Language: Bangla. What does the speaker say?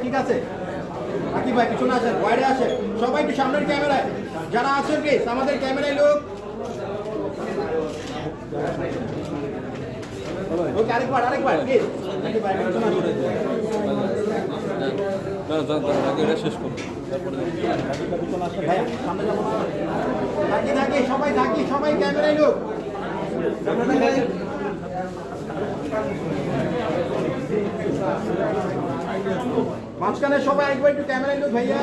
ঠিক আছে আকিব ভাই পিছনে আসেন ওয়াইডে আসেন সবাই একটু সামনের ক্যামেরায় যারা আছেন প্লিজ আমাদের ক্যামেরায় লোক ওকে আরেকবার প্লিজ আকিব ভাই পিছনে আসেন শেষ করবো থাকি সবাই ক্যামেরায় লোক মাঝখানে সবাই একবার একটু ক্যামেরায় লোক ভাইয়া